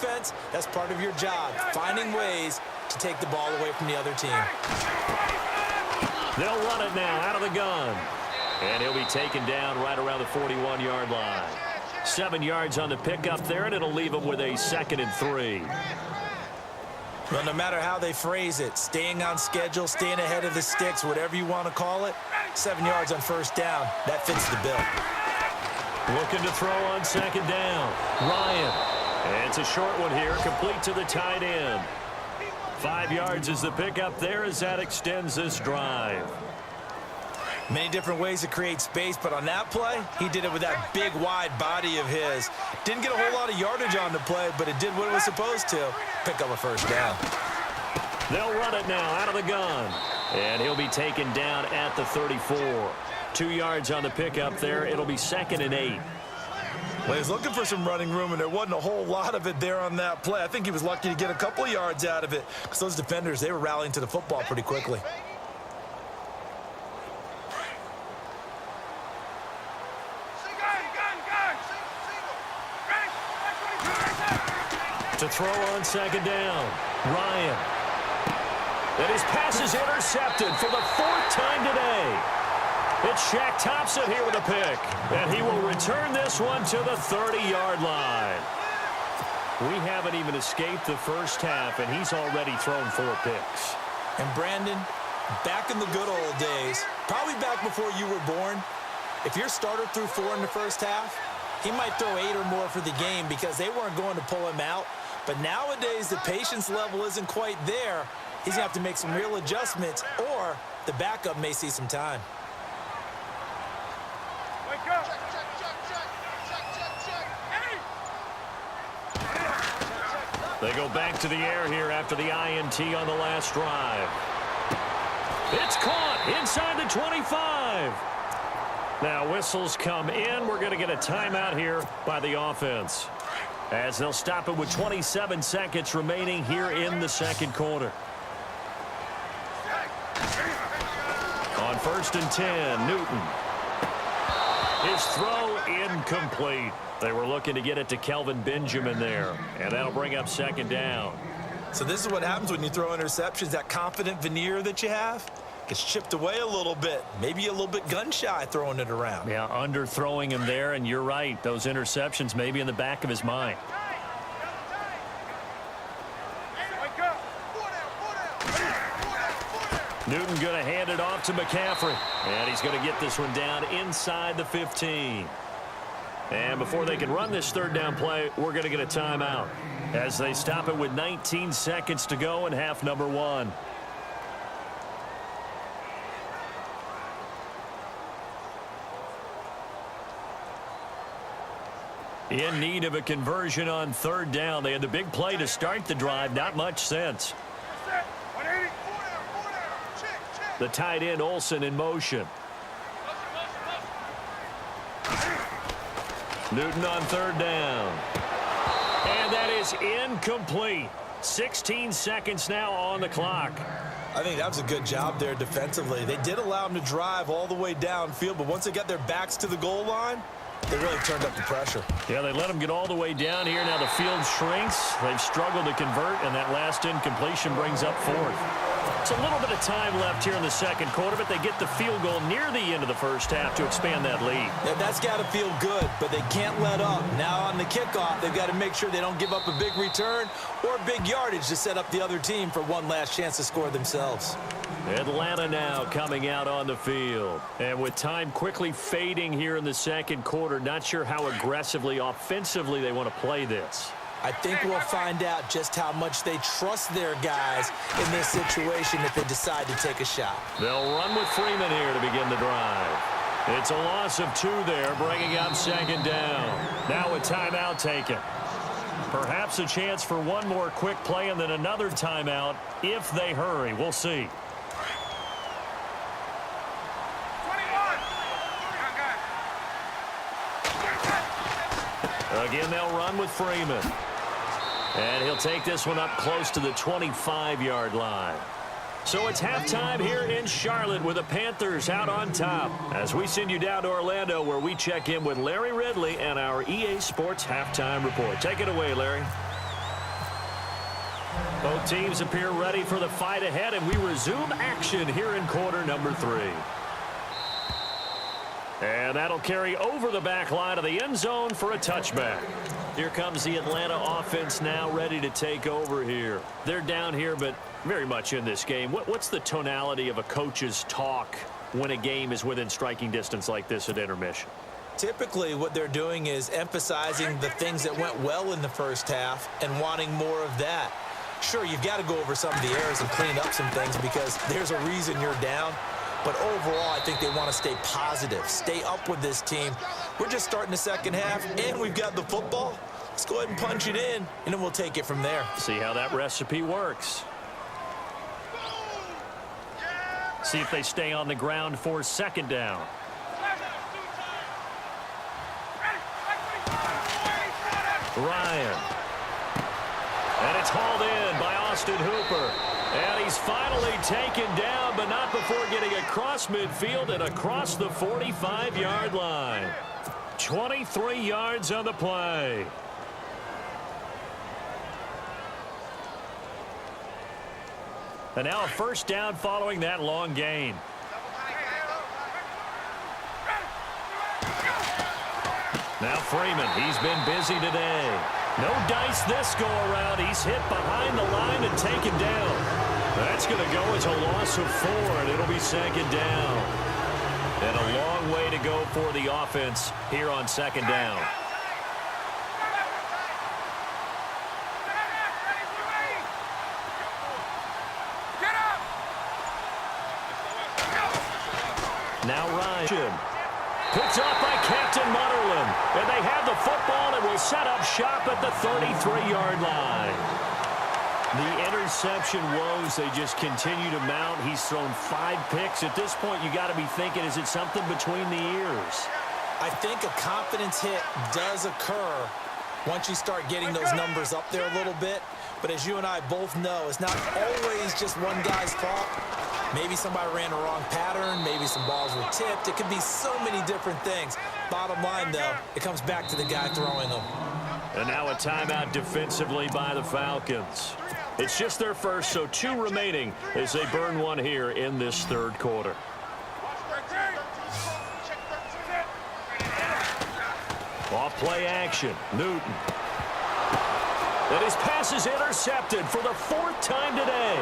defense, that's part of your job, finding ways to take the ball away from the other team. They'll run it now out of the gun. And he'll be taken down right around the 41-yard line. 7 yards on the pickup there, and it'll leave him with a 2nd and 3. Well, no matter how they phrase it, staying on schedule, staying ahead of the sticks, whatever you want to call it, 7 yards on first down, that fits the bill. Looking to throw on 2nd down. Ryan. And it's a short one here, complete to the tight end. 5 yards is the pickup there as that extends this drive. Many different ways to create space, but on that play, he did it with that big, wide body of his. Didn't get a whole lot of yardage on the play, but it did what it was supposed to. Pick up a first down. They'll run it now out of the gun. And he'll be taken down at the 34. 2 yards on the pickup there. It'll be 2nd and 8. Well, he was looking for some running room, and there wasn't a whole lot of it there on that play. I think he was lucky to get a couple of yards out of it because those defenders, they were rallying to the football pretty quickly. To throw on 2nd down. Ryan. And his pass is intercepted for the 4th time today. It's Shaq Thompson here with a pick. And he will return this one to the 30-yard line. We haven't even escaped the first half, and he's already thrown 4 picks. And Brandon, back in the good old days, probably back before you were born, if your starter threw 4 in the first half, he might throw 8 or more for the game because they weren't going to pull him out. But nowadays, the patience level isn't quite there. He's going to have to make some real adjustments, or the backup may see some time. They go back to the air here after the INT on the last drive. It's caught inside the 25. Now whistles come in. We're going to get a timeout here by the offense, as they'll stop it with 27 seconds remaining here in the second quarter. On 1st and 10, Newton. His throw incomplete. They were looking to get it to Kelvin Benjamin there, and that'll bring up 2nd down. So this is what happens when you throw interceptions. That confident veneer that you have gets chipped away a little bit. Maybe a little bit gun-shy throwing it around. Yeah, underthrowing him there, and you're right. Those interceptions may be in the back of his mind. Newton going to hand it off to McCaffrey. And he's going to get this one down inside the 15. And before they can run this 3rd down play, we're going to get a timeout, as they stop it with 19 seconds to go in half number 1. In need of a conversion on 3rd down. They had the big play to start the drive. Not much sense. The tight end, Olsen, in motion. Newton on 3rd down. And that is incomplete. 16 seconds now on the clock. I think that was a good job there defensively. They did allow him to drive all the way downfield, but once they got their backs to the goal line, they really turned up the pressure. Yeah, they let him get all the way down here. Now the field shrinks. They've struggled to convert, and that last incompletion brings up 4th. It's a little bit of time left here in the second quarter, but they get the field goal near the end of the first half to expand that lead. Yeah, that's got to feel good, but they can't let up. Now on the kickoff, they've got to make sure they don't give up a big return or big yardage to set up the other team for one last chance to score themselves. Atlanta now coming out on the field. And with time quickly fading here in the second quarter, not sure how aggressively, offensively they want to play this. I think we'll find out just how much they trust their guys in this situation if they decide to take a shot. They'll run with Freeman here to begin the drive. It's a loss of 2 there, bringing up 2nd down. Now a timeout taken. Perhaps a chance for one more quick play and then another timeout if they hurry. We'll see. Again, they'll run with Freeman. And he'll take this one up close to the 25-yard line. So it's halftime here in Charlotte with the Panthers out on top, as we send you down to Orlando, where we check in with Larry Ridley and our EA Sports Halftime Report. Take it away, Larry. Both teams appear ready for the fight ahead, and we resume action here in quarter number 3. And that'll carry over the back line of the end zone for a touchback. Here comes the Atlanta offense now ready to take over here. They're down here, but very much in this game. What's the tonality of a coach's talk when a game is within striking distance like this at intermission? Typically, what they're doing is emphasizing the things that went well in the first half and wanting more of that. Sure, you've got to go over some of the errors and clean up some things because there's a reason you're down. But overall, I think they want to stay positive, stay up with this team. We're just starting the second half, and we've got the football. Let's go ahead and punch it in, and then we'll take it from there. See how that recipe works. See if they stay on the ground for second down. Ryan. And it's hauled in by Austin Hooper. And he's finally taken down, but not before getting across midfield and across the 45-yard line. 23 yards on the play. And now a first down following that long gain. Now Freeman, he's been busy today. No dice this go-around. He's hit behind the line and taken down. That's going to go as a loss of 4, and it'll be second down. And a long way to go for the offense here on second down. Now Ryan. Picked off by Captain Mutterland. And they have the football and will set up shop at the 33-yard line. The interception woes, they just continue to mount. He's thrown 5 picks. At this point, you got to be thinking, is it something between the ears? I think a confidence hit does occur once you start getting those numbers up there a little bit. But as you and I both know, it's not always just one guy's fault. Maybe somebody ran a wrong pattern. Maybe some balls were tipped. It could be so many different things. Bottom line, though, it comes back to the guy throwing them. And now a timeout defensively by the Falcons. It's just their first, so 2 remaining as they burn one here in this third quarter. Off play action. Newton. And his pass is intercepted for the 4th time today.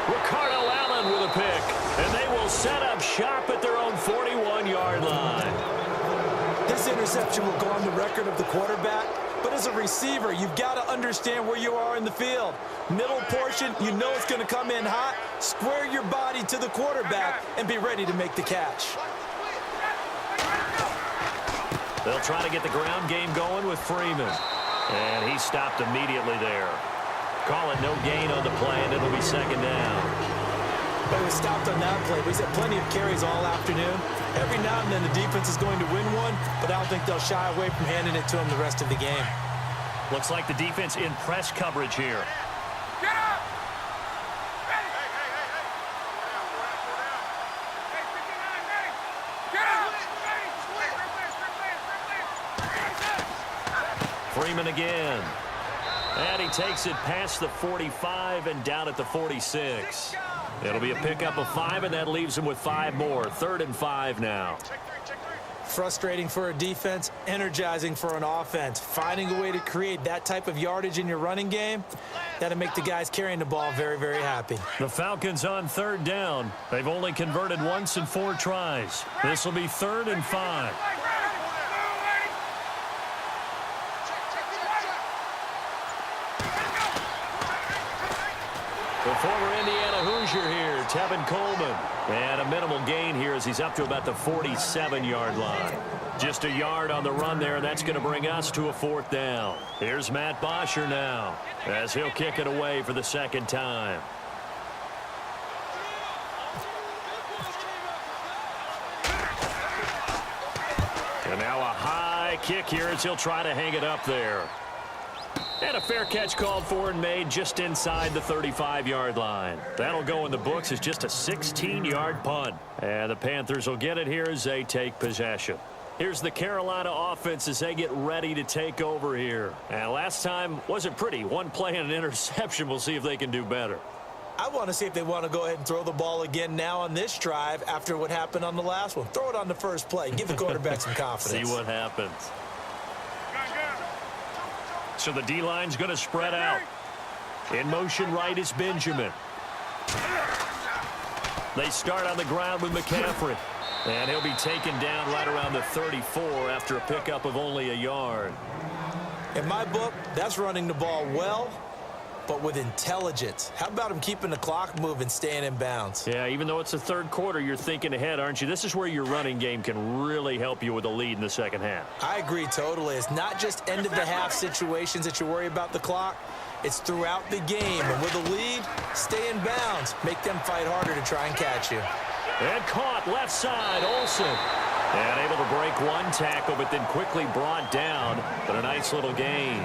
Ricardo Allen with a pick. And they will set up shop at their own 41-yard line. This interception will go on the record of the quarterback. But as a receiver, you've got to understand where you are in the field. Middle portion, you know it's going to come in hot. Square your body to the quarterback and be ready to make the catch. They'll try to get the ground game going with Freeman. And he stopped immediately there. Call it no gain on the play, and it'll be second down. But he was stopped on that play. But he's had plenty of carries all afternoon. Every now and then the defense is going to win one, but I don't think they'll shy away from handing it to him the rest of the game. Looks like the defense in press coverage here. Get up! Freeman again. And he takes it past the 45 and down at the 46. It'll be a pickup of 5, and that leaves him with 5 more. 3rd and 5 now. Frustrating for a defense, energizing for an offense. Finding a way to create that type of yardage in your running game, that'll make the guys carrying the ball very, very happy. The Falcons on 3rd down. They've only converted once in 4 tries. This will be 3rd and 5. The former Indiana Hoosier here, Tevin Coleman. And a minimal gain here as he's up to about the 47-yard line. Just a yard on the run there, and that's going to bring us to a 4th down. Here's Matt Bosher now as he'll kick it away for the 2nd time. And now a high kick here as he'll try to hang it up there. And a fair catch called for and made just inside the 35-yard line. That'll go in the books as just a 16-yard punt. And the Panthers will get it here as they take possession. Here's the Carolina offense as they get ready to take over here. And last time wasn't pretty. One play and an interception. We'll see if they can do better. I want to see if they want to go ahead and throw the ball again now on this drive after what happened on the last one. Throw it on the first play. Give the quarterback some confidence. See what happens. So the D-line's going to spread out. In motion right is Benjamin. They start on the ground with McCaffrey. And he'll be taken down right around the 34 after a pickup of only a yard. In my book, that's running the ball well, but with intelligence. How about him keeping the clock moving, staying in bounds? Yeah, even though it's the third quarter, you're thinking ahead, aren't you? This is where your running game can really help you with a lead in the second half. I agree totally. It's not just end-of-the-half situations that you worry about the clock. It's throughout the game. And with a lead, stay in bounds. Make them fight harder to try and catch you. And caught left side, Olsen. And able to break one tackle, but then quickly brought down. But a nice little gain.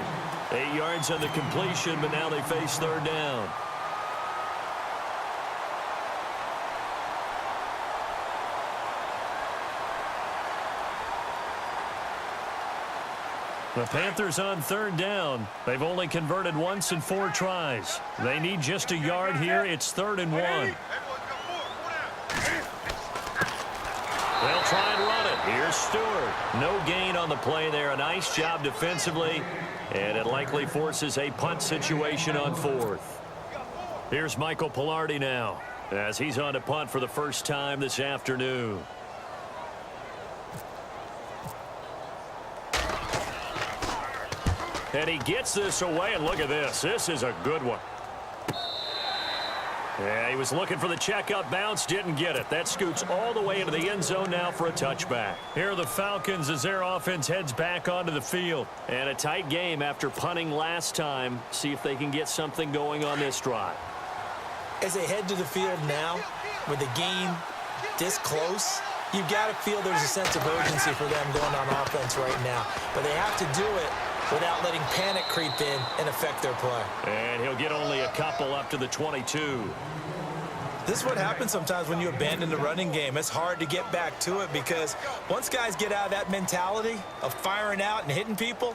8 yards on the completion, but now they face third down. The Panthers on third down. They've only converted once in 4 tries. They need just a yard here. It's 3rd and 1. They'll try and run it. Here's Stewart. No gain on the play there. A nice job defensively. And it likely forces a punt situation on 4th. Here's Michael Pilardi now as he's on to punt for the first time this afternoon. And he gets this away, and look at this. This is a good one. Yeah, he was looking for the checkup bounce, didn't get it. That scoots all the way into the end zone now for a touchback. Here are the Falcons as their offense heads back onto the field. And a tight game after punting last time. See if they can get something going on this drive. As they head to the field now, with the game this close, you've got to feel there's a sense of urgency for them going on offense right now. But they have to do it without letting panic creep in and affect their play. And he'll get only a couple up to the 22. This is what happens sometimes when you abandon the running game. It's hard to get back to it because once guys get out of that mentality of firing out and hitting people,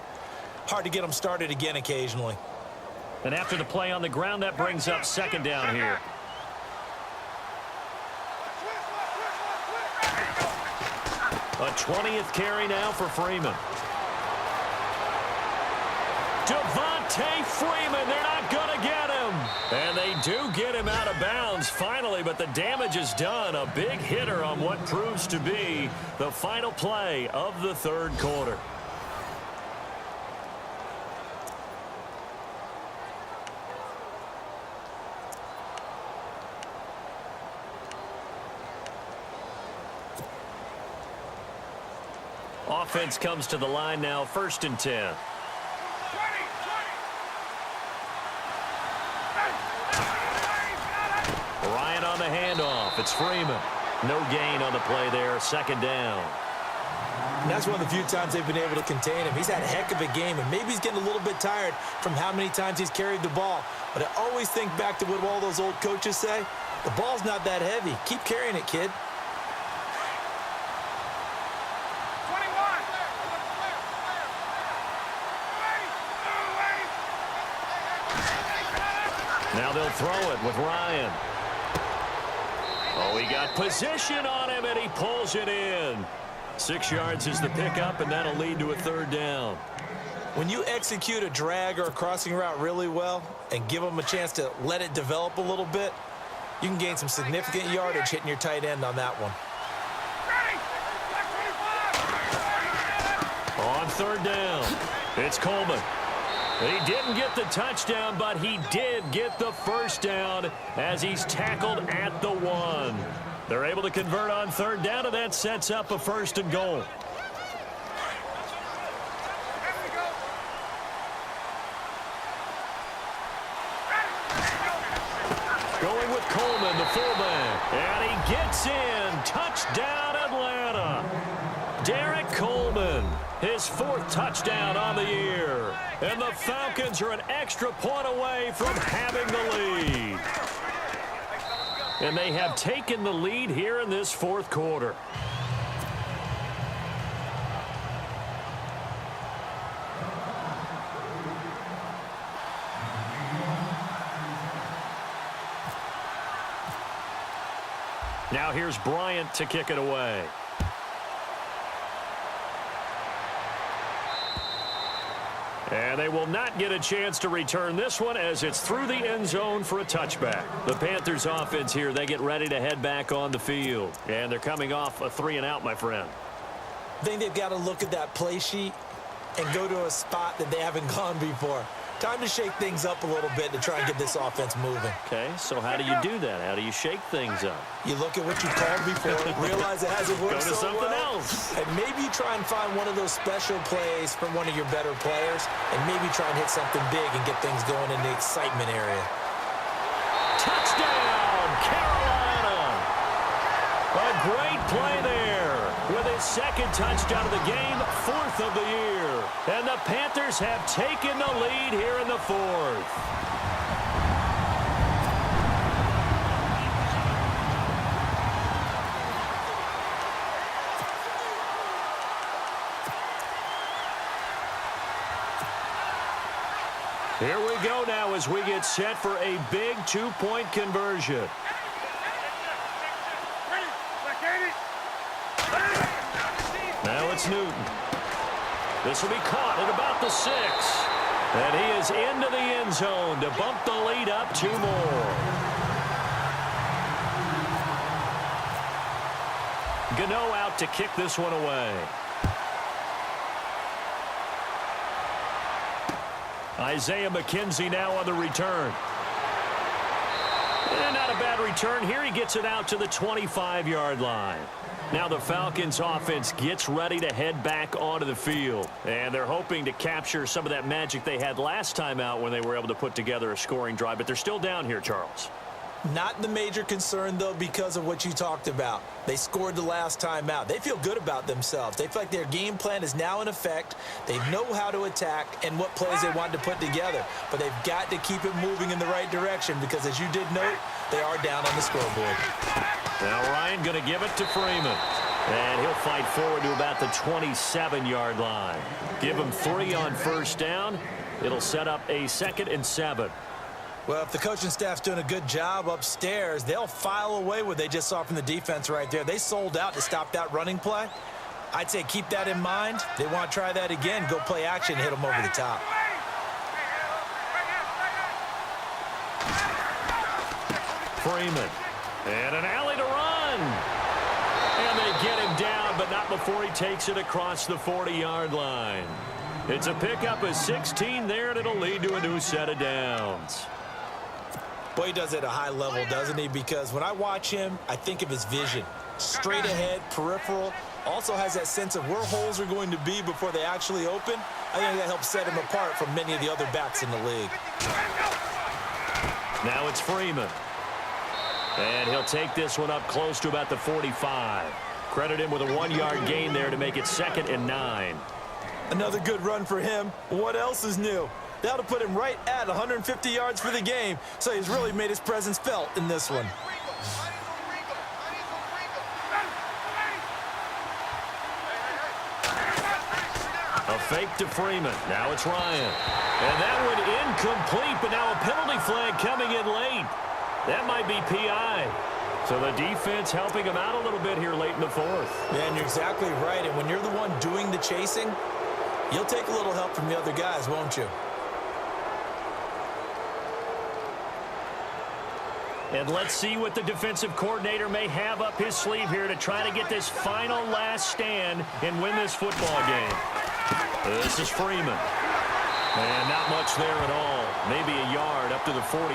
hard to get them started again occasionally. And after the play on the ground, that brings up 2nd down here. A 20th carry now for Freeman. Devontae Freeman, they're not going to get him. And they do get him out of bounds finally, but the damage is done. A big hitter on what proves to be the final play of the 3rd quarter. Offense comes to the line now, 1st and 10. Ryan on the handoff. It's Freeman. No gain on the play there. 2nd down. And that's one of the few times they've been able to contain him. He's had a heck of a game, and maybe he's getting a little bit tired from how many times he's carried the ball. But I always think back to what all those old coaches say. The ball's not that heavy. Keep carrying it, kid. Now they'll throw it with Ryan. Oh, he got position on him, and he pulls it in. 6 yards is the pickup, and that'll lead to a 3rd down. When you execute a drag or a crossing route really well and give them a chance to let it develop a little bit, you can gain some significant yardage hitting your tight end on that one. On 3rd down, it's Coleman. He didn't get the touchdown, but he did get the 1st down as he's tackled at the 1. They're able to convert on 3rd down, and that sets up a 1st and goal. Going with Coleman, the fullback. And he gets in. Touchdown, Atlanta. Derek Coleman, his 4th touchdown on the year. And the Falcons are an extra point away from having the lead. And they have taken the lead here in this 4th quarter. Now here's Bryant to kick it away. And they will not get a chance to return this one as it's through the end zone for a touchback. The Panthers offense here, they get ready to head back on the field. And they're coming off a 3-and-out, my friend. I think they've got to look at that play sheet and go to a spot that they haven't gone before. Time to shake things up a little bit to try and get this offense moving. Okay, so how do you do that? How do you shake things up? You look at what you called before, realize it hasn't worked Go to so something well, else. and maybe try and find one of those special plays from one of your better players, and maybe try and hit something big and get things going in the excitement area. Touchdown, Carolina! A great play there with his second touchdown of the game, 4th of the year. And the Panthers have taken the lead here in the 4th. Here we go now as we get set for a big 2-point conversion. Now it's Newton. This will be caught at about the 6. And he is into the end zone to bump the lead up 2 more. Gano out to kick this one away. Isaiah McKenzie now on the return. And not a bad return here. He gets it out to the 25-yard line. Now the Falcons offense gets ready to head back onto the field. And they're hoping to capture some of that magic they had last time out when they were able to put together a scoring drive. But they're still down here, Charles. Not the major concern, though, because of what you talked about. They scored the last time out. They feel good about themselves. They feel like their game plan is now in effect. They know how to attack and what plays they want to put together. But they've got to keep it moving in the right direction because, as you did note, they are down on the scoreboard. Now Ryan going to give it to Freeman. And he'll fight forward to about the 27-yard line. Give him 3 on first down. It'll set up a 2nd and 7. Well, if the coaching staff's doing a good job upstairs, they'll file away what they just saw from the defense right there. They sold out to stop that running play. I'd say keep that in mind. They want to try that again. Go play action and hit them over the top. Freeman. And an alley to run. And they get him down, but not before he takes it across the 40-yard line. It's a pickup of 16 there, and it'll lead to a new set of downs. Boy, he does it at a high level, doesn't he? Because when I watch him, I think of his vision. Straight ahead, peripheral. Also has that sense of where holes are going to be before they actually open. I think that helps set him apart from many of the other backs in the league. Now it's Freeman. And he'll take this one up close to about the 45. Credit him with a 1-yard gain there to make it 2nd and 9. Another good run for him. What else is new? That'll put him right at 150 yards for the game, so he's really made his presence felt in this one. A fake to Freeman. Now it's Ryan. And that one incomplete, but now a penalty flag coming in late. That might be PI. So the defense helping him out a little bit here late in the 4th. Yeah, and you're exactly right. And when you're the one doing the chasing, you'll take a little help from the other guys, won't you? And let's see what the defensive coordinator may have up his sleeve here to try to get this final last stand and win this football game. This is Freeman. And not much there at all. Maybe a yard up to the 43.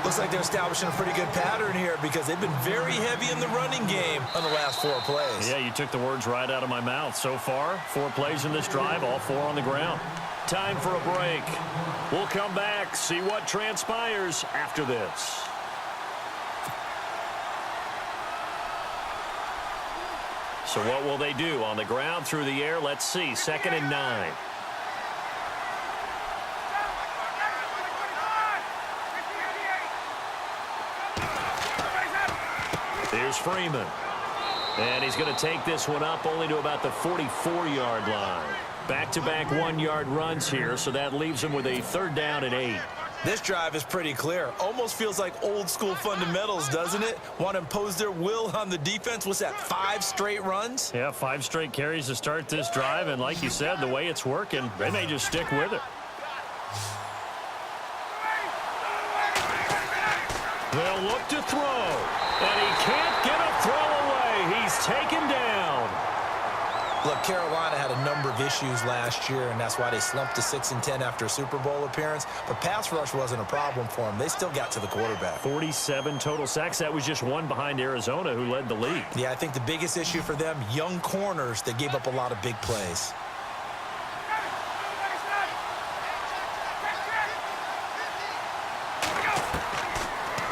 Looks like they're establishing a pretty good pattern here because they've been very heavy in the running game on the last 4 plays. Yeah, you took the words right out of my mouth. So far, 4 plays in this drive, all 4 on the ground. Time for a break. We'll come back, see what transpires after this. So what will they do? On the ground, through the air, let's see. 2nd and 9. Here's Freeman. And he's going to take this one up only to about the 44-yard line. Back-to-back 1-yard runs here, so that leaves him with a 3rd down and 8. This drive is pretty clear. Almost feels like old school fundamentals, doesn't it? Want to impose their will on the defense. What's that, 5 straight runs? Yeah, 5 straight carries to start this drive. And like you said, the way it's working, they may just stick with it. They'll look to throw. And he can't get a throw away. He's taken down. Look, Carolina had a number of issues last year, and that's why they slumped to 6-10 after a Super Bowl appearance. But pass rush wasn't a problem for them. They still got to the quarterback. 47 total sacks. That was just one behind Arizona, who led the league. Yeah, I think the biggest issue for them, young corners that gave up a lot of big plays.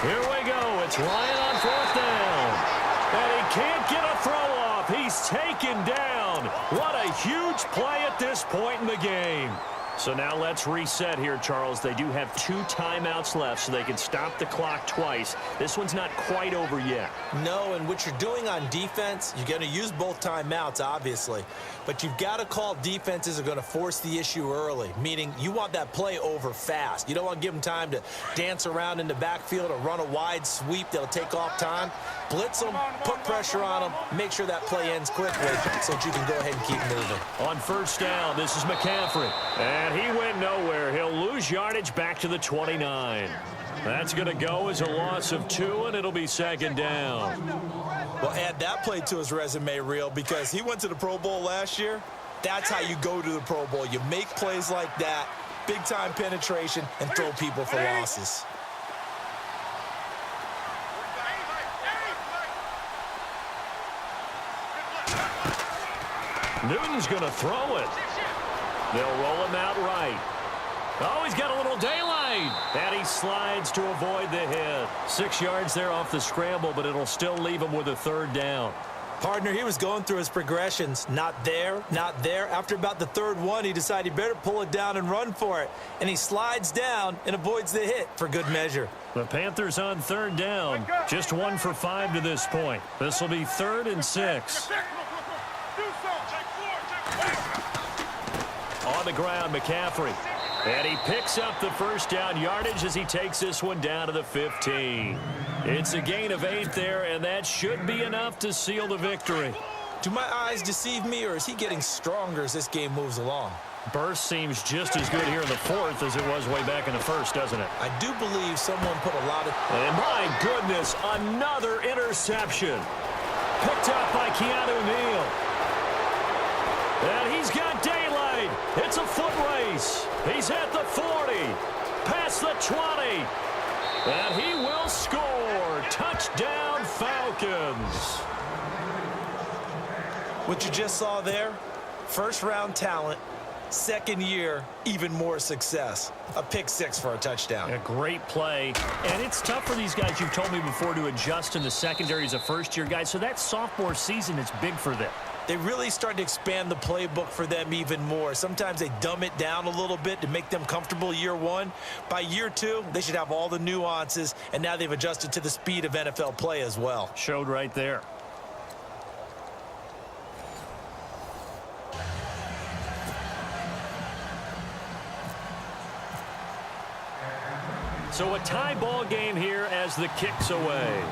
Here we go. It's Ryan on 4th down. And he can't get a throw off. He's taken down. What a huge play at this point in the game. So now let's reset here, Charles. They do have 2 timeouts left, so they can stop the clock twice. This one's not quite over yet. No, and what you're doing on defense, you're going to use both timeouts, obviously. But you've got to call defenses are going to force the issue early, meaning you want that play over fast. You don't want to give them time to dance around in the backfield or run a wide sweep that'll take off time. Blitz them, put pressure on them, make sure that play ends quickly so that you can go ahead and keep moving. On 1st down, this is McCaffrey. And he went nowhere. He'll lose yardage back to the 29. That's going to go as a loss of 2, and it'll be 2nd down. Well, add that play to his resume reel because he went to the Pro Bowl last year. That's how you go to the Pro Bowl. You make plays like that, big-time penetration, and throw people for losses. Newton's going to throw it. They'll roll him out right. Oh, he's got a little daylight. And he slides to avoid the hit. 6 yards there off the scramble, but it'll still leave him with a 3rd down. Partner, he was going through his progressions. Not there, not there. After about the 3rd one, he decided he better pull it down and run for it. And he slides down and avoids the hit for good measure. The Panthers on 3rd down. Just 1 for 5 to this point. This will be 3rd and 6. On the ground, McCaffrey. And he picks up the 1st down yardage as he takes this one down to the 15. It's a gain of 8 there, and that should be enough to seal the victory. Do my eyes deceive me, or is he getting stronger as this game moves along? Burst seems just as good here in the 4th as it was way back in the 1st, doesn't it? I do believe someone put a lot of... And my goodness, another interception. Picked up by Keanu Neal. And he's got daylight. It's a foot race. He's at the 40. Past the 20. And he will score. Touchdown, Falcons. What you just saw there, 1st-round talent, 2nd year, even more success. A pick 6 for a touchdown. A great play. And it's tough for these guys, you've told me before, to adjust in the secondary as a first-year guy. So that sophomore season is big for them. They really start to expand the playbook for them even more. Sometimes they dumb it down a little bit to make them comfortable year 1. By year 2, they should have all the nuances, and now they've adjusted to the speed of NFL play as well. Showed right there. So a tie ball game here as the kick's away.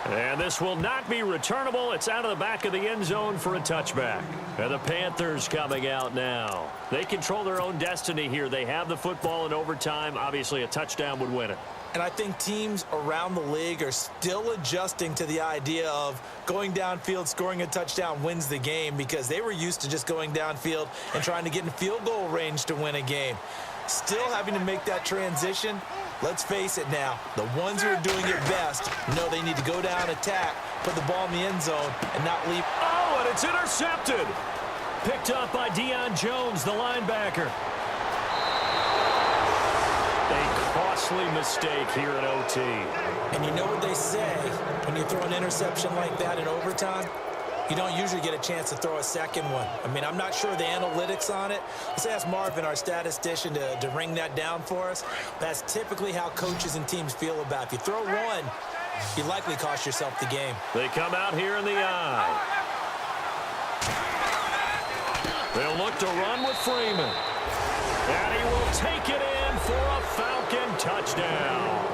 And this will not be returnable. It's out of the back of the end zone for a touchback. And the Panthers coming out now. They control their own destiny here. They have the football in overtime. Obviously, a touchdown would win it. And I think teams around the league are still adjusting to the idea of going downfield, scoring a touchdown wins the game, because they were used to just going downfield and trying to get in field goal range to win a game. Still having to make that transition. Let's face it now, the ones who are doing it best know they need to go down, attack, put the ball in the end zone, and not leave. Oh, and it's intercepted. Picked up by Deion Jones, the linebacker. A costly mistake here at OT. And you know what they say, when you throw an interception like that in overtime, you don't usually get a chance to throw a second one. I mean, I'm not sure the analytics on it. Let's ask Marvin, our statistician, to ring that down for us. That's typically how coaches and teams feel about it. If you throw one, you likely cost yourself the game. They come out here in the eye. They'll look to run with Freeman. take it in for a Falcon touchdown.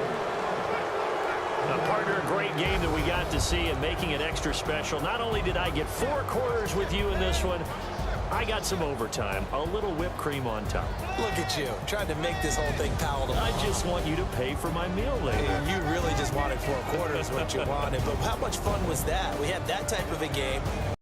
A partner, great game that we got to see and making it extra special. Not only did I get 4 quarters with you in this one, I got some overtime, a little whipped cream on top. Look at you, trying to make this whole thing palatable. I just want you to pay for my meal later. You really just wanted 4 quarters, what you wanted. But how much fun was that? We had that type of a game.